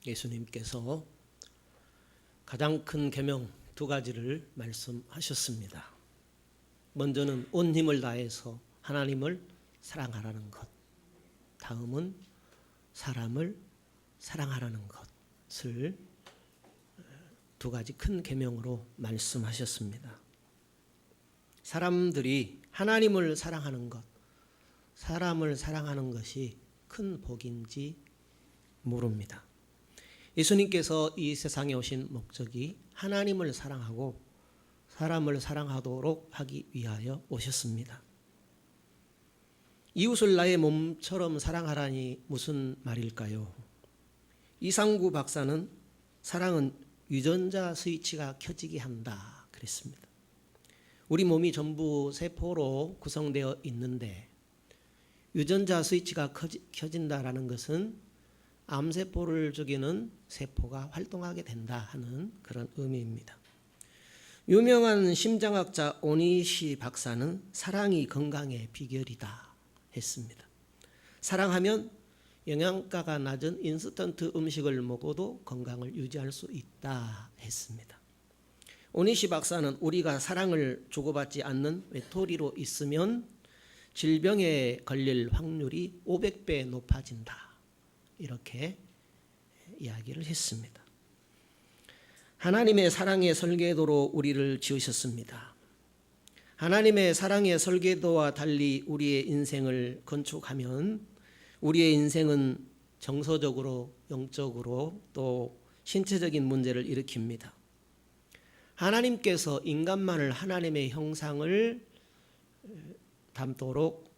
예수님께서 가장 큰 계명 두 가지를 말씀하셨습니다. 먼저는 온 힘을 다해서 하나님을 사랑하라는 것, 다음은 사람을 사랑하라는 것을 두 가지 큰 계명으로 말씀하셨습니다. 사람들이 하나님을 사랑하는 것, 사람을 사랑하는 것이 큰 복인지 모릅니다. 예수님께서 이 세상에 오신 목적이 하나님을 사랑하고 사람을 사랑하도록 하기 위하여 오셨습니다. 이웃을 나의 몸처럼 사랑하라니 무슨 말일까요? 이상구 박사는 사랑은 유전자 스위치가 켜지게 한다 그랬습니다. 우리 몸이 전부 세포로 구성되어 있는데 유전자 스위치가 켜진다라는 것은 암세포를 죽이는 세포가 활동하게 된다 하는 그런 의미입니다. 유명한 심장학자 오니시 박사는 사랑이 건강의 비결이다 했습니다. 사랑하면 영양가가 낮은 인스턴트 음식을 먹어도 건강을 유지할 수 있다 했습니다. 오니시 박사는 우리가 사랑을 주고받지 않는 외톨이로 있으면 질병에 걸릴 확률이 500배 높아진다, 이렇게 이야기를 했습니다. 하나님의 사랑의 설계도로 우리를 지으셨습니다. 하나님의 사랑의 설계도와 달리 우리의 인생을 건축하면 우리의 인생은 정서적으로, 영적으로 또 신체적인 문제를 일으킵니다. 하나님께서 인간만을 하나님의 형상을 담도록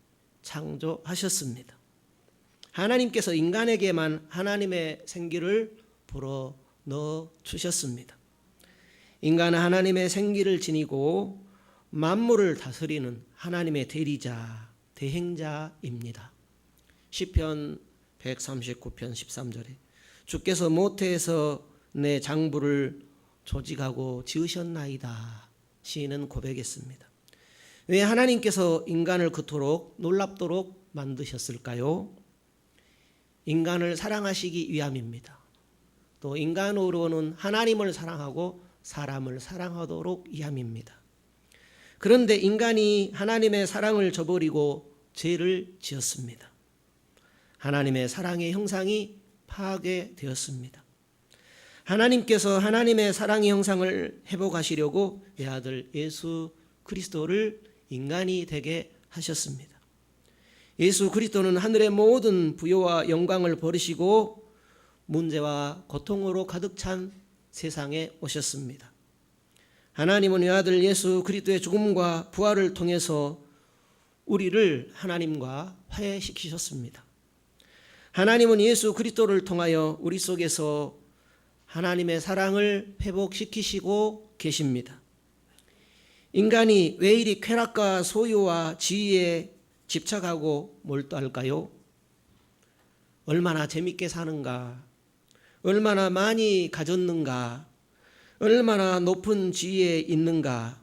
창조하셨습니다. 하나님께서 인간에게만 하나님의 생기를 불어 넣어 주셨습니다. 인간은 하나님의 생기를 지니고 만물을 다스리는 하나님의 대리자, 대행자입니다. 시편 139편 13절에 주께서 모태에서 내 장부를 조직하고 지으셨나이다, 시인은 고백했습니다. 왜 하나님께서 인간을 그토록 놀랍도록 만드셨을까요? 인간을 사랑하시기 위함입니다. 또 인간으로는 하나님을 사랑하고 사람을 사랑하도록 위함입니다. 그런데 인간이 하나님의 사랑을 저버리고 죄를 지었습니다. 하나님의 사랑의 형상이 파괴되었습니다. 하나님께서 하나님의 사랑의 형상을 회복하시려고 외아들 예수 그리스도를 인간이 되게 하셨습니다. 예수 그리스도는 하늘의 모든 부요와 영광을 버리시고 문제와 고통으로 가득 찬 세상에 오셨습니다. 하나님은 외아들 예수 그리스도의 죽음과 부활을 통해서 우리를 하나님과 화해시키셨습니다. 하나님은 예수 그리스도를 통하여 우리 속에서 하나님의 사랑을 회복시키시고 계십니다. 인간이 왜 이리 쾌락과 소유와 지위에 집착하고 몰두할까요? 얼마나 재밌게 사는가, 얼마나 많이 가졌는가, 얼마나 높은 지위에 있는가.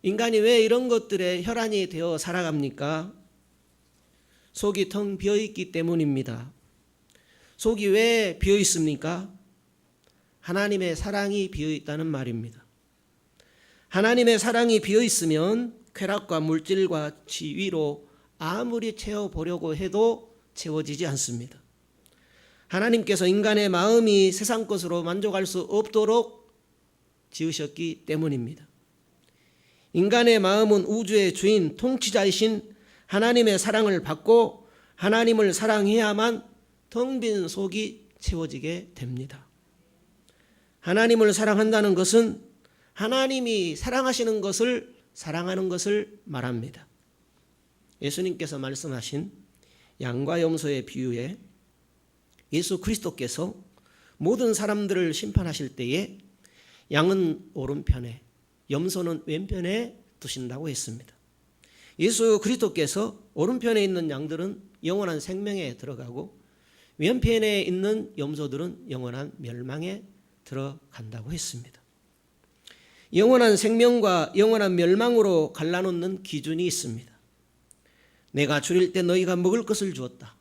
인간이 왜 이런 것들에 혈안이 되어 살아갑니까? 속이 텅 비어있기 때문입니다. 속이 왜 비어있습니까? 하나님의 사랑이 비어있다는 말입니다. 하나님의 사랑이 비어있으면 쾌락과 물질과 지위로 아무리 채워보려고 해도 채워지지 않습니다. 하나님께서 인간의 마음이 세상 것으로 만족할 수 없도록 지으셨기 때문입니다. 인간의 마음은 우주의 주인, 통치자이신 하나님의 사랑을 받고 하나님을 사랑해야만 텅 빈 속이 채워지게 됩니다. 하나님을 사랑한다는 것은 하나님이 사랑하시는 것을 사랑하는 것을 말합니다. 예수님께서 말씀하신 양과 염소의 비유에 예수 그리스도께서 모든 사람들을 심판하실 때에 양은 오른편에 염소는 왼편에 두신다고 했습니다. 예수 그리스도께서 오른편에 있는 양들은 영원한 생명에 들어가고 왼편에 있는 염소들은 영원한 멸망에 들어간다고 했습니다. 영원한 생명과 영원한 멸망으로 갈라놓는 기준이 있습니다. 내가 줄일 때 너희가 먹을 것을 주었다.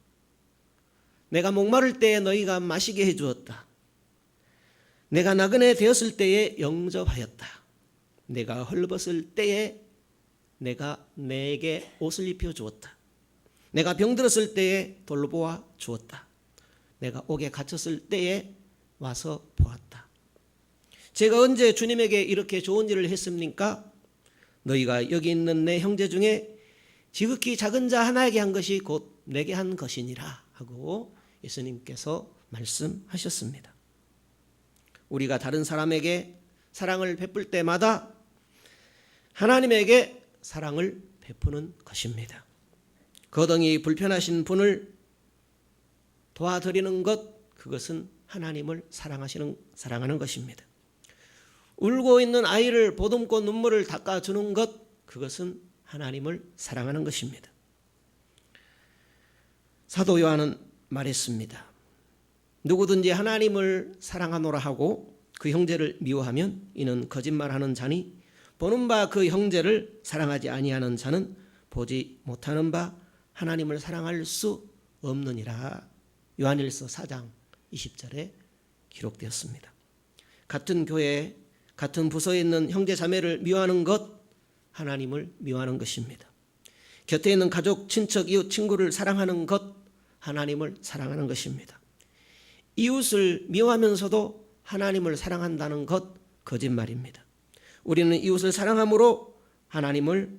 내가 목마를 때에 너희가 마시게 해주었다. 내가 나그네 되었을 때에 영접하였다. 내가 헐벗을 때에 내가 내게 옷을 입혀주었다. 내가 병들었을 때에 돌보아 주었다. 내가 옥에 갇혔을 때에 와서 보았다. 제가 언제 주님에게 이렇게 좋은 일을 했습니까? 너희가 여기 있는 내 형제 중에 지극히 작은 자 하나에게 한 것이 곧 내게 한 것이니라 하고 예수님께서 말씀하셨습니다. 우리가 다른 사람에게 사랑을 베풀 때마다 하나님에게 사랑을 베푸는 것입니다. 거덩이 불편하신 분을 도와드리는 것, 그것은 하나님을 사랑하는 것입니다. 울고 있는 아이를 보듬고 눈물을 닦아주는 것, 그것은 하나님을 사랑하는 것입니다. 사도 요한은 말했습니다. 누구든지 하나님을 사랑하노라 하고 그 형제를 미워하면 이는 거짓말하는 자니 보는 바 그 형제를 사랑하지 아니하는 자는 보지 못하는 바 하나님을 사랑할 수 없느니라. 요한일서 4장 20절에 기록되었습니다. 같은 교회, 같은 부서에 있는 형제 자매를 미워하는 것, 하나님을 미워하는 것입니다. 곁에 있는 가족, 친척, 이웃, 친구를 사랑하는 것, 하나님을 사랑하는 것입니다. 이웃을 미워하면서도 하나님을 사랑한다는 것, 거짓말입니다. 우리는 이웃을 사랑함으로 하나님을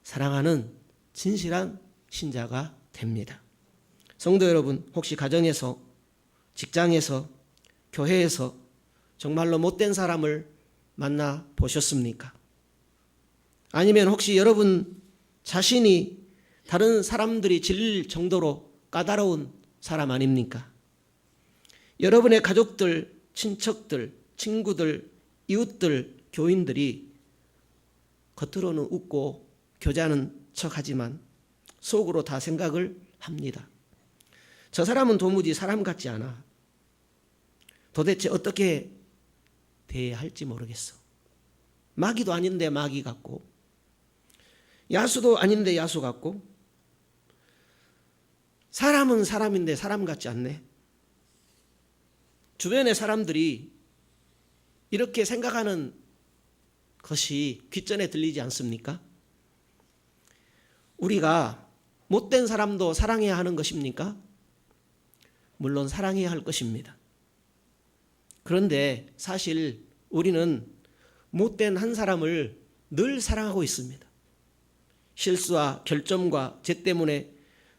사랑하는 진실한 신자가 됩니다. 성도 여러분, 혹시 가정에서, 직장에서, 교회에서 정말로 못된 사람을 만나 보셨습니까? 아니면 혹시 여러분 자신이 다른 사람들이 질릴 정도로 까다로운 사람 아닙니까? 여러분의 가족들, 친척들, 친구들, 이웃들, 교인들이 겉으로는 웃고 교제하는 척하지만 속으로 다 생각을 합니다. 저 사람은 도무지 사람 같지 않아. 도대체 어떻게 대해야 할지 모르겠어. 마귀도 아닌데 마귀 같고, 야수도 아닌데 야수 같고, 사람은 사람인데 사람 같지 않네. 주변의 사람들이 이렇게 생각하는 것이 귓전에 들리지 않습니까? 우리가 못된 사람도 사랑해야 하는 것입니까? 물론 사랑해야 할 것입니다. 그런데 사실 우리는 못된 한 사람을 늘 사랑하고 있습니다. 실수와 결점과 죄 때문에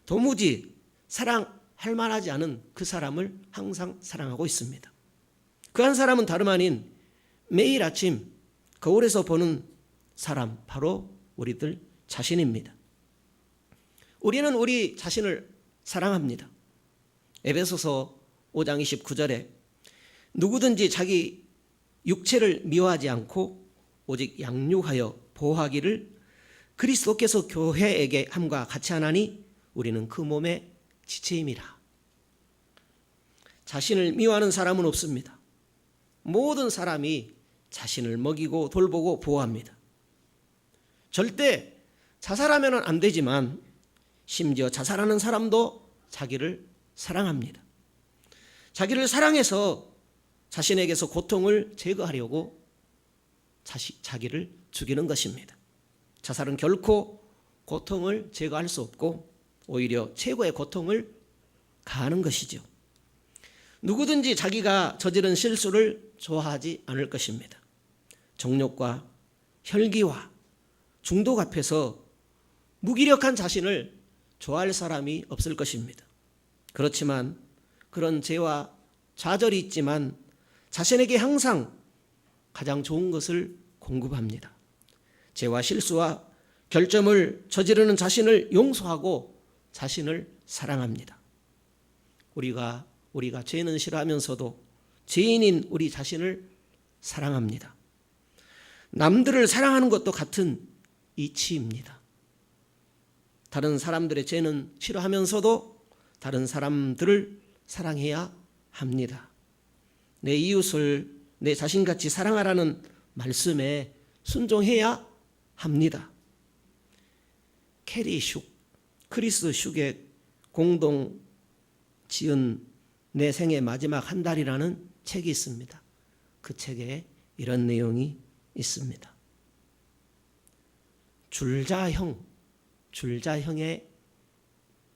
도무지 사랑할 만하지 않은 그 사람을 항상 사랑하고 있습니다. 그 한 사람은 다름 아닌 매일 아침 거울에서 보는 사람, 바로 우리들 자신입니다. 우리는 우리 자신을 사랑합니다. 에베소서 5장 29절에 누구든지 자기 육체를 미워하지 않고 오직 양육하여 보호하기를 그리스도께서 교회에게 함과 같이 하나니 우리는 그 몸의 지체임이라. 자신을 미워하는 사람은 없습니다. 모든 사람이 자신을 먹이고 돌보고 보호합니다. 절대 자살하면 안 되지만 심지어 자살하는 사람도 자기를 사랑합니다. 자기를 사랑해서 자신에게서 고통을 제거하려고 자기를 죽이는 것입니다. 자살은 결코 고통을 제거할 수 없고 오히려 최고의 고통을 가하는 것이죠. 누구든지 자기가 저지른 실수를 좋아하지 않을 것입니다. 정욕과 혈기와 중독 앞에서 무기력한 자신을 좋아할 사람이 없을 것입니다. 그렇지만 그런 죄와 좌절이 있지만 자신에게 항상 가장 좋은 것을 공급합니다. 죄와 실수와 결점을 저지르는 자신을 용서하고 자신을 사랑합니다. 우리가 죄는 싫어하면서도 죄인인 우리 자신을 사랑합니다. 남들을 사랑하는 것도 같은 이치입니다. 다른 사람들의 죄는 싫어하면서도 다른 사람들을 사랑해야 합니다. 내 이웃을 내 자신같이 사랑하라는 말씀에 순종해야 합니다. 캐리 슉, 크리스 슉의 공동 지은 내 생의 마지막 한 달이라는 책이 있습니다. 그 책에 이런 내용이 있습니다. 줄자형의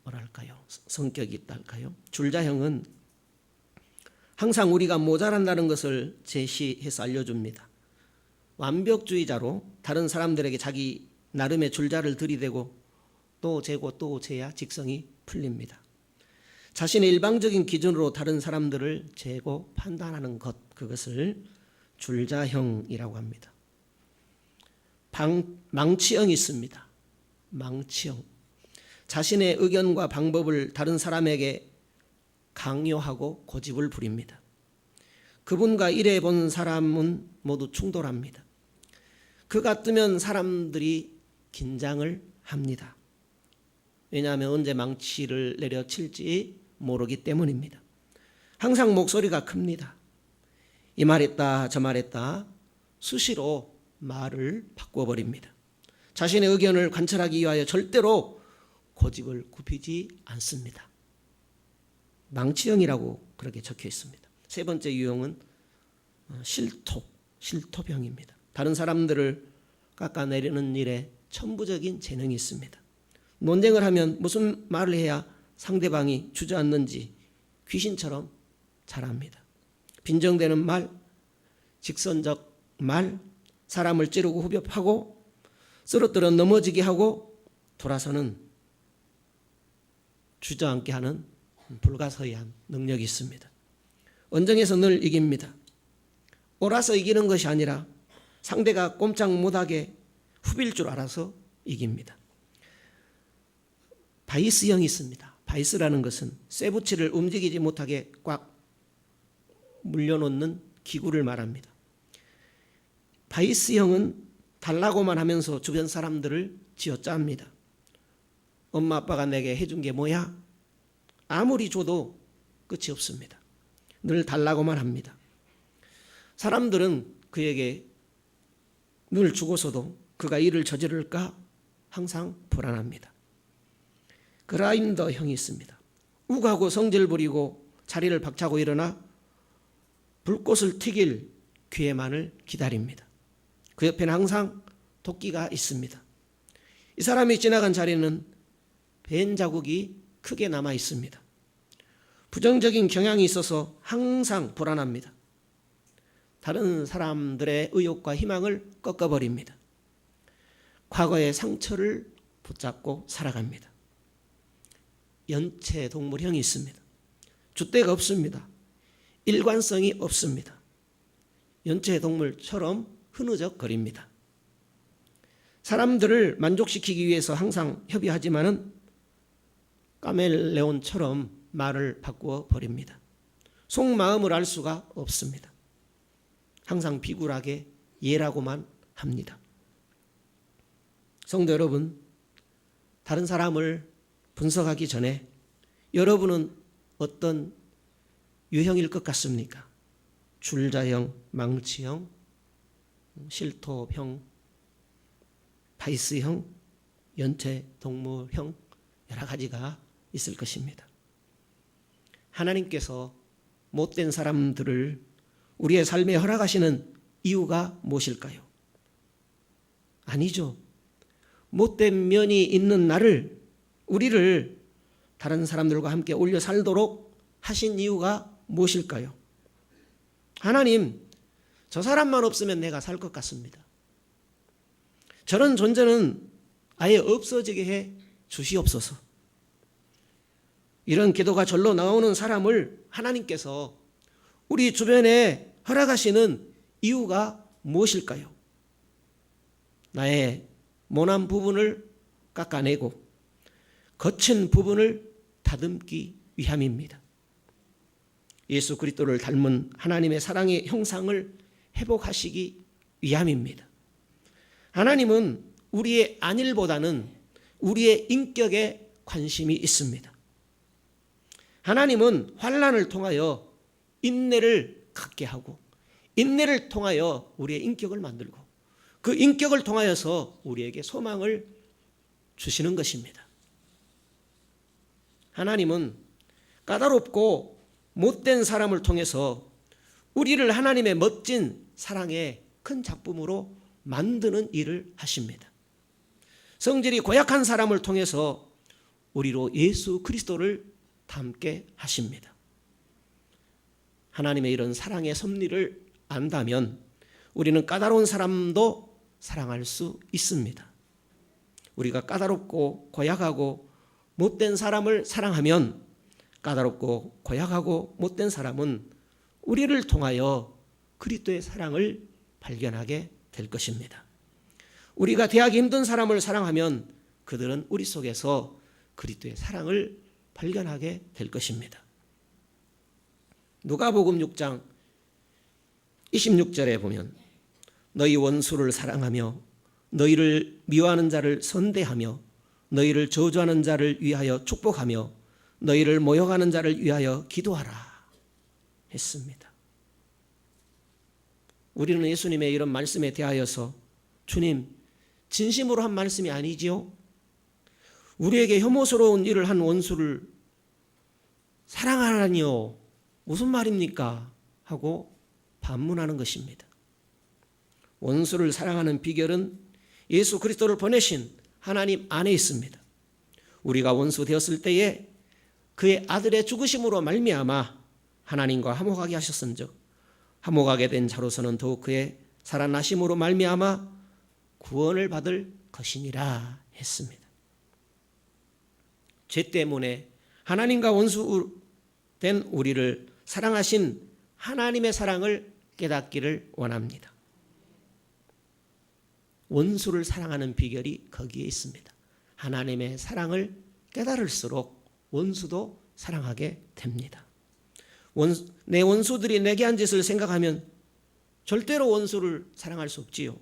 뭐랄까요? 성격이 있달까요? 줄자형은 항상 우리가 모자란다는 것을 제시해서 알려줍니다. 완벽주의자로 다른 사람들에게 자기 나름의 줄자를 들이대고 또 재고 또 재야 직성이 풀립니다. 자신의 일방적인 기준으로 다른 사람들을 재고 판단하는 것, 그것을 줄자형이라고 합니다. 망치형이 있습니다. 망치형. 자신의 의견과 방법을 다른 사람에게 강요하고 고집을 부립니다. 그분과 일해본 사람은 모두 충돌합니다. 그가 뜨면 사람들이 긴장을 합니다. 왜냐하면 언제 망치를 내려칠지 모르기 때문입니다. 항상 목소리가 큽니다. 이 말했다 저 말했다 수시로 말을 바꿔버립니다. 자신의 의견을 관철하기 위하여 절대로 고집을 굽히지 않습니다. 망치형이라고 그렇게 적혀 있습니다. 세 번째 유형은 실토병입니다. 다른 사람들을 깎아내리는 일에 천부적인 재능이 있습니다. 논쟁을 하면 무슨 말을 해야 상대방이 주저앉는지 귀신처럼 잘합니다. 빈정대는 말, 직선적 말, 사람을 찌르고 후벼파고 쓰러뜨려 넘어지게 하고 돌아서는 주저앉게 하는 불가서의한 능력이 있습니다. 언쟁에서 늘 이깁니다. 옳아서 이기는 것이 아니라 상대가 꼼짝 못하게 후빌 줄 알아서 이깁니다. 바이스형이 있습니다. 바이스라는 것은 쇠붙이를 움직이지 못하게 꽉 물려놓는 기구를 말합니다. 바이스형은 달라고만 하면서 주변 사람들을 쥐어짜입니다. 엄마 아빠가 내게 해준 게 뭐야? 아무리 줘도 끝이 없습니다. 늘 달라고만 합니다. 사람들은 그에게 늘 주고서도 그가 일을 저지를까 항상 불안합니다. 그라인더형이 있습니다. 우가고 성질 부리고 자리를 박차고 일어나 불꽃을 튀길 기회만을 기다립니다. 그 옆에는 항상 도끼가 있습니다. 이 사람이 지나간 자리는 벤 자국이 크게 남아 있습니다. 부정적인 경향이 있어서 항상 불안합니다. 다른 사람들의 의욕과 희망을 꺾어버립니다. 과거의 상처를 붙잡고 살아갑니다. 연체동물형이 있습니다. 줏대가 없습니다. 일관성이 없습니다. 연체동물처럼 흐느적거립니다. 사람들을 만족시키기 위해서 항상 협의하지만은 카멜레온처럼 말을 바꾸어 버립니다. 속마음을 알 수가 없습니다. 항상 비굴하게 예라고만 합니다. 성도 여러분, 다른 사람을 분석하기 전에 여러분은 어떤 유형일 것 같습니까? 줄자형, 망치형, 실토형, 바이스형, 연체동물형, 여러 가지가 있을 것입니다. 하나님께서 못된 사람들을 우리의 삶에 허락하시는 이유가 무엇일까요? 아니죠. 못된 면이 있는 나를, 우리를 다른 사람들과 함께 올려 살도록 하신 이유가 무엇일까요? 하나님, 저 사람만 없으면 내가 살 것 같습니다. 저런 존재는 아예 없어지게 해 주시옵소서. 이런 기도가 절로 나오는 사람을 하나님께서 우리 주변에 허락하시는 이유가 무엇일까요? 나의 모난 부분을 깎아내고 거친 부분을 다듬기 위함입니다. 예수 그리스도를 닮은 하나님의 사랑의 형상을 회복하시기 위함입니다. 하나님은 우리의 안일보다는 우리의 인격에 관심이 있습니다. 하나님은 환난을 통하여 인내를 갖게 하고 인내를 통하여 우리의 인격을 만들고 그 인격을 통하여서 우리에게 소망을 주시는 것입니다. 하나님은 까다롭고 못된 사람을 통해서 우리를 하나님의 멋진 사랑의 큰 작품으로 만드는 일을 하십니다. 성질이 고약한 사람을 통해서 우리로 예수 그리스도를 닮게 하십니다. 하나님의 이런 사랑의 섭리를 안다면 우리는 까다로운 사람도 사랑할 수 있습니다. 우리가 까다롭고 고약하고 못된 사람을 사랑하면 까다롭고 고약하고 못된 사람은 우리를 통하여 그리스도의 사랑을 발견하게 될 것입니다. 우리가 대하기 힘든 사람을 사랑하면 그들은 우리 속에서 그리스도의 사랑을 발견하게 될 것입니다. 누가복음 6장 26절에 보면 너희 원수를 사랑하며 너희를 미워하는 자를 선대하며 너희를 저주하는 자를 위하여 축복하며 너희를 모욕하는 자를 위하여 기도하라 했습니다. 우리는 예수님의 이런 말씀에 대하여서 주님 진심으로 한 말씀이 아니지요? 우리에게 혐오스러운 일을 한 원수를 사랑하라니요 무슨 말입니까? 하고 반문하는 것입니다. 원수를 사랑하는 비결은 예수 그리스도를 보내신 하나님 안에 있습니다. 우리가 원수 되었을 때에 그의 아들의 죽으심으로 말미암아 하나님과 화목하게 하셨은즉 화목하게 된 자로서는 더욱 그의 살아나심으로 말미암아 구원을 받을 것이니라 했습니다. 죄 때문에 하나님과 원수된 우리를 사랑하신 하나님의 사랑을 깨닫기를 원합니다. 원수를 사랑하는 비결이 거기에 있습니다. 하나님의 사랑을 깨달을수록 원수도 사랑하게 됩니다. 내 원수들이 내게 한 짓을 생각하면 절대로 원수를 사랑할 수 없지요.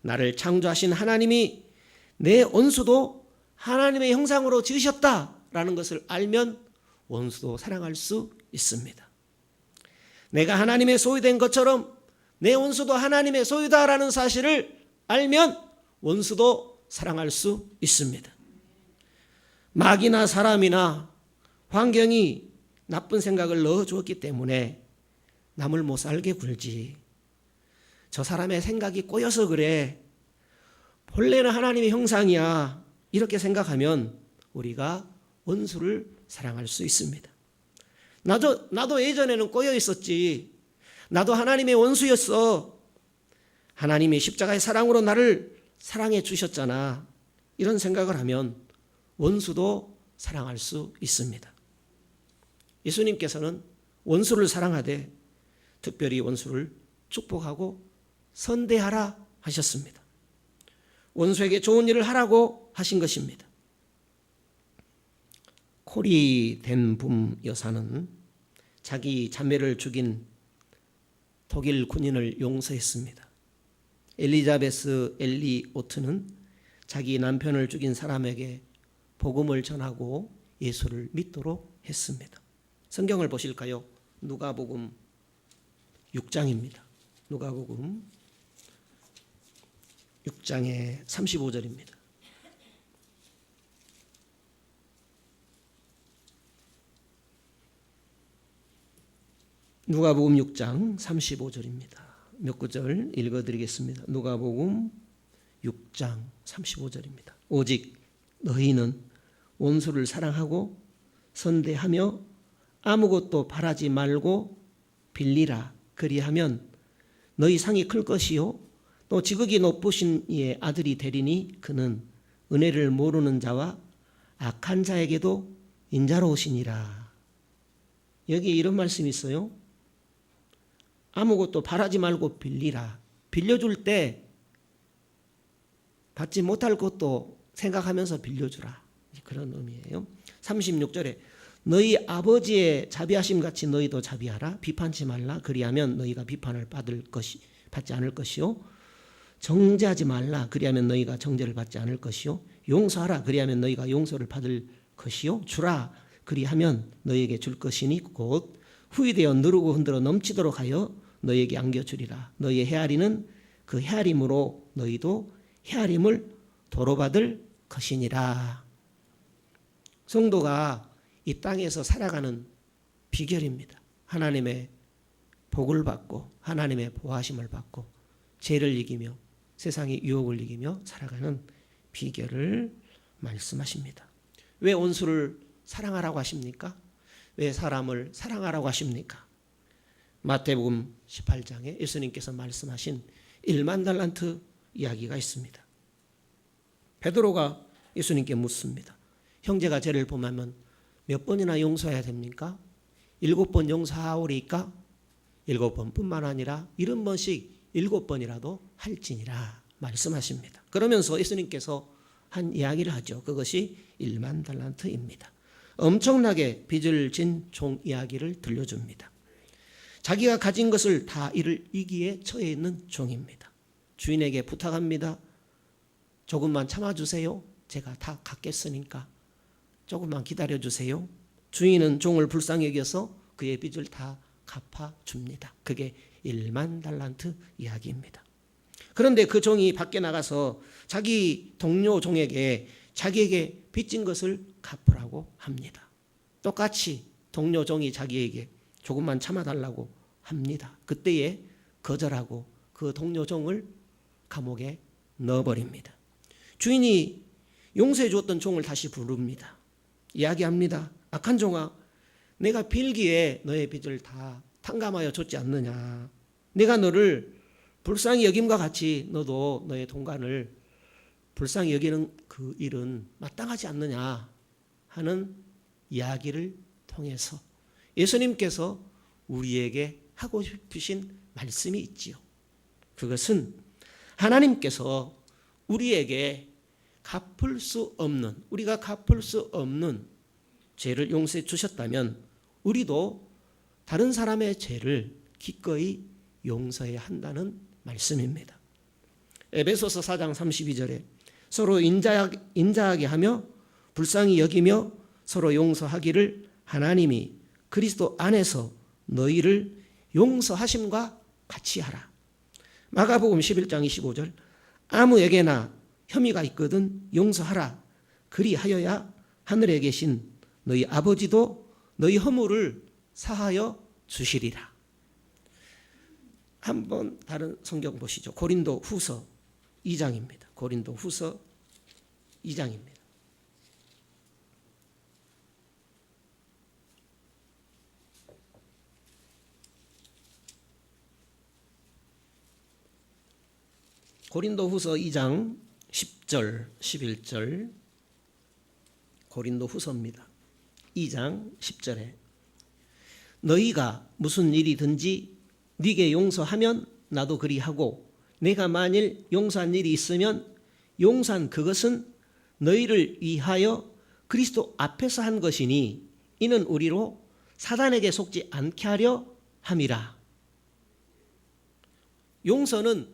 나를 창조하신 하나님이 내 원수도 하나님의 형상으로 지으셨다라는 것을 알면 원수도 사랑할 수 있습니다. 내가 하나님의 소유된 것처럼 내 원수도 하나님의 소유다라는 사실을 알면 원수도 사랑할 수 있습니다. 마귀나 사람이나 환경이 나쁜 생각을 넣어주었기 때문에 남을 못 살게 굴지. 저 사람의 생각이 꼬여서 그래. 본래는 하나님의 형상이야. 이렇게 생각하면 우리가 원수를 사랑할 수 있습니다. 나도 예전에는 꼬여 있었지. 나도 하나님의 원수였어. 하나님이 십자가의 사랑으로 나를 사랑해 주셨잖아. 이런 생각을 하면 원수도 사랑할 수 있습니다. 예수님께서는 원수를 사랑하되 특별히 원수를 축복하고 선대하라 하셨습니다. 원수에게 좋은 일을 하라고 하신 것입니다. 코리 덴붐 여사는 자기 자매를 죽인 독일 군인을 용서했습니다. 엘리자베스 엘리오트는 자기 남편을 죽인 사람에게 복음을 전하고 예수를 믿도록 했습니다. 성경을 보실까요? 누가복음 6장입니다. 누가복음 6장의 35절입니다. 누가복음 6장 35절입니다. 몇 구절 읽어드리겠습니다. 누가복음 6장 35절입니다. 오직 너희는 원수를 사랑하고 선대하며 아무것도 바라지 말고 빌리라. 그리하면 너희 상이 클 것이요 또 지극히 높으신 이의 아들이 되리니 그는 은혜를 모르는 자와 악한 자에게도 인자로우시니라. 여기에 이런 말씀이 있어요. 아무것도 바라지 말고 빌리라. 빌려줄 때 받지 못할 것도 생각하면서 빌려주라. 그런 의미예요. 36절에 너희 아버지의 자비하심 같이 너희도 자비하라. 비판치 말라. 그리하면 너희가 비판을 받지 않을 것이요. 정죄하지 말라. 그리하면 너희가 정죄를 받지 않을 것이요. 용서하라. 그리하면 너희가 용서를 받을 것이요. 주라. 그리하면 너희에게 줄 것이니 곧 후이되어 누르고 흔들어 넘치도록 하여 너희에게 안겨주리라. 너희의 헤아리는 그 헤아림으로 너희도 헤아림을 도로받을 것이니라. 성도가 이 땅에서 살아가는 비결입니다. 하나님의 복을 받고 하나님의 보호하심을 받고 죄를 이기며 세상의 유혹을 이기며 살아가는 비결을 말씀하십니다. 왜 원수를 사랑하라고 하십니까? 왜 사람을 사랑하라고 하십니까? 마태복음 18장에 예수님께서 말씀하신 1만 달란트 이야기가 있습니다. 베드로가 예수님께 묻습니다. 형제가 죄를 범하면 몇 번이나 용서해야 됩니까? 7번 용서하오리까? 7번뿐만 아니라 70번씩 7번이라도 할지니라 말씀하십니다. 그러면서 예수님께서 한 이야기를 하죠. 그것이 1만 달란트입니다. 엄청나게 빚을 진 종 이야기를 들려줍니다. 자기가 가진 것을 다 잃을 위기에 처해 있는 종입니다. 주인에게 부탁합니다. 조금만 참아주세요. 제가 다 갚겠으니까 조금만 기다려주세요. 주인은 종을 불쌍히 여겨서 그의 빚을 다 갚아줍니다. 그게 1만 달란트 이야기입니다. 그런데 그 종이 밖에 나가서 자기 동료 종에게 자기에게 빚진 것을 갚으라고 합니다. 똑같이 동료 종이 자기에게 조금만 참아달라고 합니다. 그때에 거절하고 그 동료 종을 감옥에 넣어버립니다. 주인이 용서해 주었던 종을 다시 부릅니다. 이야기합니다. 악한 종아, 내가 빌기에 너의 빚을 다 탕감하여 줬지 않느냐. 내가 너를 불쌍히 여김과 같이 너도 너의 동간을 불쌍히 여기는 그 일은 마땅하지 않느냐 하는 이야기를 통해서 예수님께서 우리에게 하고 싶으신 말씀이 있지요. 그것은 하나님께서 우리에게 갚을 수 없는, 우리가 갚을 수 없는 죄를 용서해 주셨다면 우리도 다른 사람의 죄를 기꺼이 용서해야 한다는 말씀입니다. 에베소서 4장 32절에 서로 인자하게 하며 불쌍히 여기며 서로 용서하기를 하나님이 그리스도 안에서 너희를 용서하심과 같이 하라. 마가복음 11장 25절 아무에게나 혐의가 있거든 용서하라. 그리하여야 하늘에 계신 너희 아버지도 너희 허물을 사하여 주시리라. 한번 다른 성경 보시죠. 고린도 후서 2장입니다. 고린도 후서 2장입니다. 고린도 후서 2장 10절 11절 고린도 후서입니다. 2장 10절에 너희가 무슨 일이든지 네게 용서하면 나도 그리하고 내가 만일 용서한 일이 있으면 용서한 그것은 너희를 위하여 그리스도 앞에서 한 것이니 이는 우리로 사단에게 속지 않게 하려 함이라. 용서는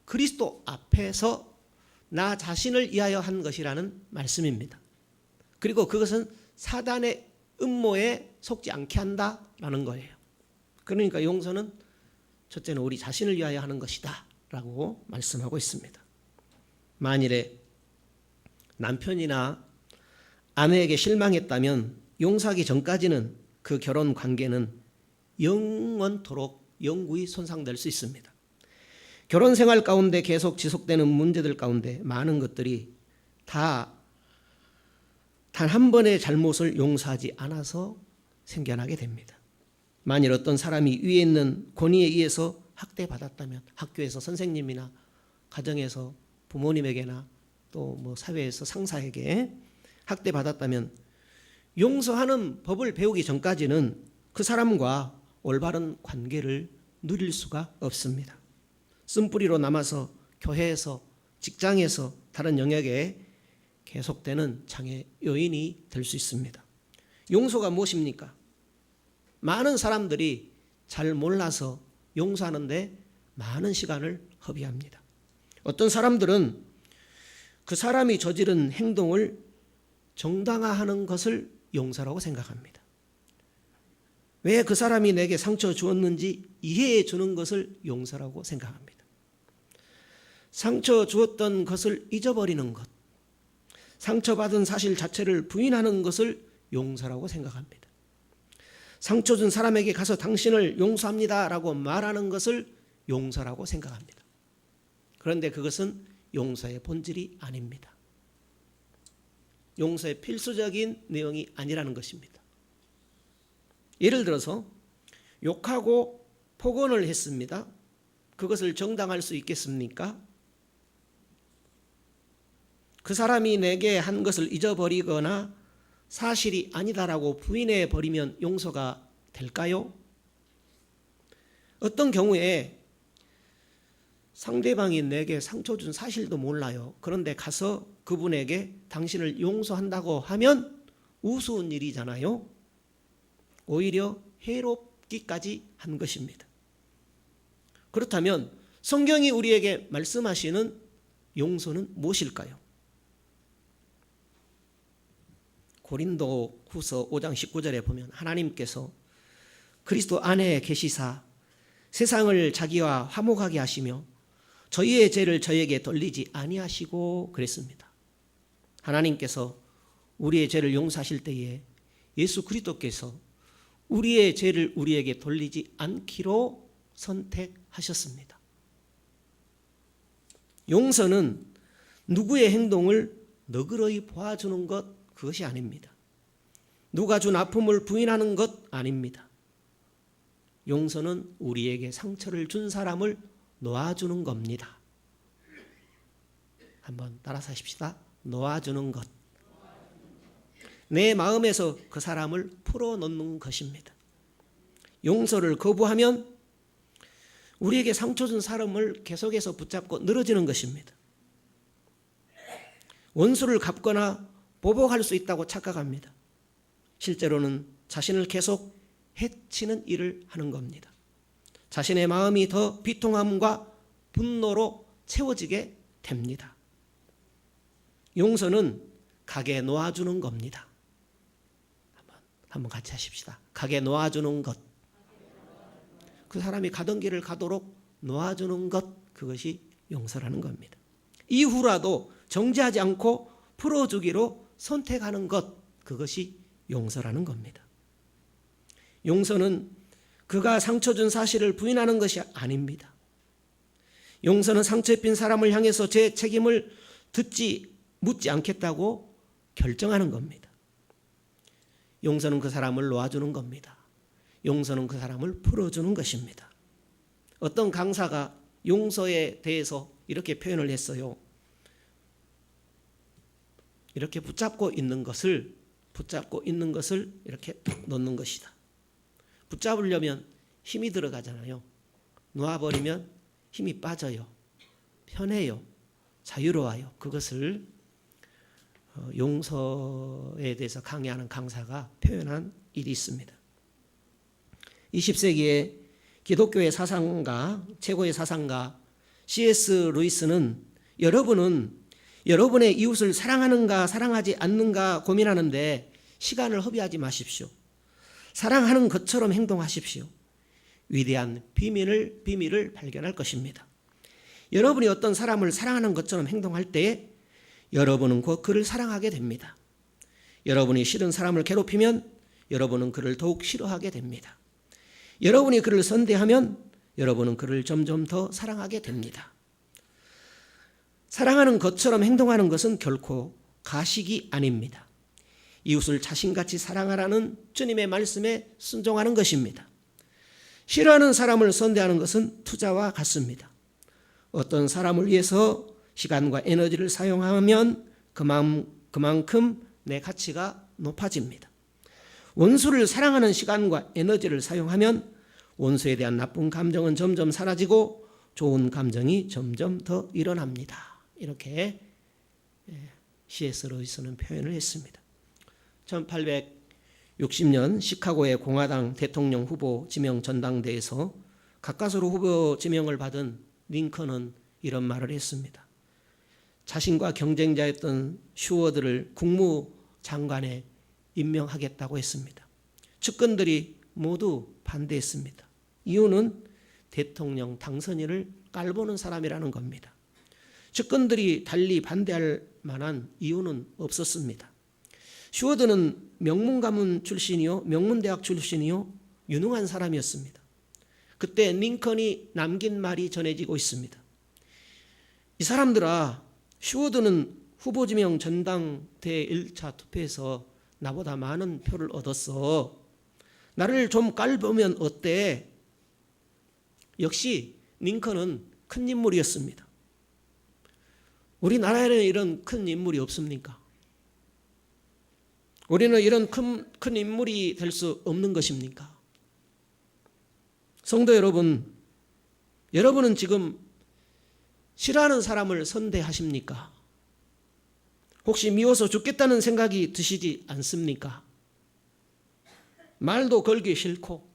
그리스도 앞에서 나 자신을 위하여 한 것이라는 말씀입니다. 그리고 그것은 사단의 음모에 속지 않게 한다라는 거예요. 그러니까 용서는 첫째는 우리 자신을 위하여 하는 것이다 라고 말씀하고 있습니다. 만일에 남편이나 아내에게 실망했다면 용서하기 전까지는 그 결혼 관계는 영원토록 영구히 손상될 수 있습니다. 결혼 생활 가운데 계속 지속되는 문제들 가운데 많은 것들이 다 단 한 번의 잘못을 용서하지 않아서 생겨나게 됩니다. 만일 어떤 사람이 위에 있는 권위에 의해서 학대받았다면 학교에서 선생님이나 가정에서 부모님에게나 또 뭐 사회에서 상사에게 학대받았다면 용서하는 법을 배우기 전까지는 그 사람과 올바른 관계를 누릴 수가 없습니다. 쓴뿌리로 남아서 교회에서 직장에서 다른 영역에 계속되는 장애 요인이 될 수 있습니다. 용서가 무엇입니까? 많은 사람들이 잘 몰라서 용서하는데 많은 시간을 허비합니다. 어떤 사람들은 그 사람이 저지른 행동을 정당화하는 것을 용서라고 생각합니다. 왜 그 사람이 내게 상처 주었는지 이해해 주는 것을 용서라고 생각합니다. 상처 주었던 것을 잊어버리는 것, 상처받은 사실 자체를 부인하는 것을 용서라고 생각합니다. 상처 준 사람에게 가서 당신을 용서합니다 라고 말하는 것을 용서라고 생각합니다. 그런데 그것은 용서의 본질이 아닙니다. 용서의 필수적인 내용이 아니라는 것입니다. 예를 들어서 욕하고 폭언을 했습니다. 그것을 정당할 수 있겠습니까? 그 사람이 내게 한 것을 잊어버리거나 사실이 아니다라고 부인해 버리면 용서가 될까요? 어떤 경우에 상대방이 내게 상처 준 사실도 몰라요. 그런데 가서 그분에게 당신을 용서한다고 하면 우스운 일이잖아요. 오히려 해롭기까지 한 것입니다. 그렇다면 성경이 우리에게 말씀하시는 용서는 무엇일까요? 고린도 후서 5장 19절에 보면 하나님께서 그리스도 안에 계시사 세상을 자기와 화목하게 하시며 저희의 죄를 저에게 돌리지 아니하시고 그랬습니다. 하나님께서 우리의 죄를 용서하실 때에 예수 그리스도께서 우리의 죄를 우리에게 돌리지 않기로 선택하셨습니다. 용서는 누구의 행동을 너그러이 봐주는 것, 그것이 아닙니다. 누가 준 아픔을 부인하는 것 아닙니다. 용서는 우리에게 상처를 준 사람을 놓아주는 겁니다. 한번 따라서 하십시다. 놓아주는 것. 내 마음에서 그 사람을 풀어놓는 것입니다. 용서를 거부하면 우리에게 상처 준 사람을 계속해서 붙잡고 늘어지는 것입니다. 원수를 갚거나 보복할 수 있다고 착각합니다. 실제로는 자신을 계속 해치는 일을 하는 겁니다. 자신의 마음이 더 비통함과 분노로 채워지게 됩니다. 용서는 가게 놓아주는 겁니다. 한번 같이 하십시다. 가게 놓아주는 것. 그 사람이 가던 길을 가도록 놓아주는 것, 그것이 용서라는 겁니다. 이후라도 정지하지 않고 풀어주기로 선택하는 것, 그것이 용서라는 겁니다. 용서는 그가 상처 준 사실을 부인하는 것이 아닙니다. 용서는 상처 입힌 사람을 향해서 제 책임을 묻지 않겠다고 결정하는 겁니다. 용서는 그 사람을 놓아주는 겁니다. 용서는 그 사람을 풀어주는 것입니다. 어떤 강사가 용서에 대해서 이렇게 표현을 했어요. 이렇게 붙잡고 있는 것을 이렇게 놓는 것이다. 붙잡으려면 힘이 들어가잖아요. 놓아버리면 힘이 빠져요. 편해요. 자유로워요. 그것을 용서에 대해서 강의하는 강사가 표현한 일이 있습니다. 20세기의 기독교의 사상가, 최고의 사상가 C.S. 루이스는 여러분은 여러분의 이웃을 사랑하는가 사랑하지 않는가 고민하는데 시간을 허비하지 마십시오. 사랑하는 것처럼 행동하십시오. 위대한 비밀을 발견할 것입니다. 여러분이 어떤 사람을 사랑하는 것처럼 행동할 때에 여러분은 곧 그를 사랑하게 됩니다. 여러분이 싫은 사람을 괴롭히면 여러분은 그를 더욱 싫어하게 됩니다. 여러분이 그를 선대하면 여러분은 그를 점점 더 사랑하게 됩니다. 사랑하는 것처럼 행동하는 것은 결코 가식이 아닙니다. 이웃을 자신같이 사랑하라는 주님의 말씀에 순종하는 것입니다. 싫어하는 사람을 선대하는 것은 투자와 같습니다. 어떤 사람을 위해서 시간과 에너지를 사용하면 그만큼 내 가치가 높아집니다. 원수를 사랑하는 시간과 에너지를 사용하면 원수에 대한 나쁜 감정은 점점 사라지고 좋은 감정이 점점 더 일어납니다. 이렇게 C.S. 루이스는 표현을 했습니다. 1860년 시카고의 공화당 대통령 후보 지명 전당대회에서 가까스로 후보 지명을 받은 링컨은 이런 말을 했습니다. 자신과 경쟁자였던 슈워드를 국무장관에 임명하겠다고 했습니다. 측근들이 모두 반대했습니다. 이유는 대통령 당선인을 깔보는 사람이라는 겁니다. 측근들이 달리 반대할 만한 이유는 없었습니다. 슈워드는 명문 가문 출신이요, 명문대학 출신이요, 유능한 사람이었습니다. 그때 링컨이 남긴 말이 전해지고 있습니다. 이 사람들아, 슈워드는 후보지명 전당대 1차 투표에서 나보다 많은 표를 얻었어. 나를 좀 깔보면 어때? 역시 링컨은 큰 인물이었습니다. 우리나라에는 이런 큰 인물이 없습니까? 우리는 이런 큰 인물이 될 수 없는 것입니까? 성도 여러분, 여러분은 지금 싫어하는 사람을 선대하십니까? 혹시 미워서 죽겠다는 생각이 드시지 않습니까? 말도 걸기 싫고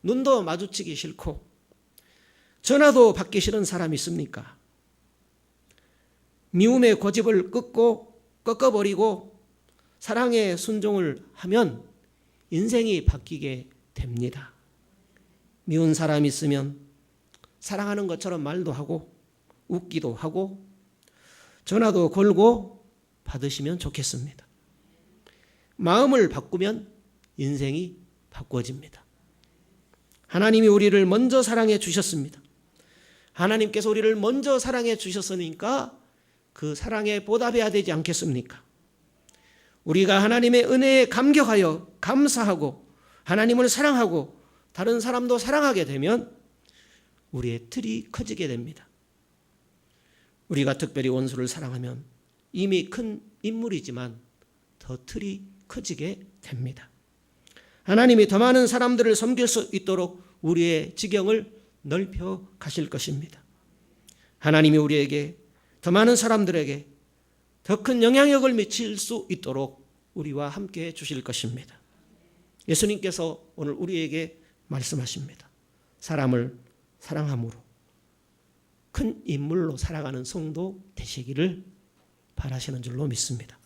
눈도 마주치기 싫고 전화도 받기 싫은 사람이 있습니까? 미움의 고집을 꺾어버리고 사랑의 순종을 하면 인생이 바뀌게 됩니다. 미운 사람이 있으면 사랑하는 것처럼 말도 하고 웃기도 하고 전화도 걸고 받으시면 좋겠습니다. 마음을 바꾸면 인생이 바꿔집니다. 하나님이 우리를 먼저 사랑해 주셨습니다. 하나님께서 우리를 먼저 사랑해 주셨으니까 그 사랑에 보답해야 되지 않겠습니까? 우리가 하나님의 은혜에 감격하여 감사하고 하나님을 사랑하고 다른 사람도 사랑하게 되면 우리의 틀이 커지게 됩니다. 우리가 특별히 원수를 사랑하면 이미 큰 인물이지만 더 틀이 커지게 됩니다. 하나님이 더 많은 사람들을 섬길 수 있도록 우리의 지경을 넓혀 가실 것입니다. 하나님이 우리에게 더 많은 사람들에게 더 큰 영향력을 미칠 수 있도록 우리와 함께 해 주실 것입니다. 예수님께서 오늘 우리에게 말씀하십니다. 사람을 사랑함으로 큰 인물로 살아가는 성도 되시기를 바라시는 줄로 믿습니다.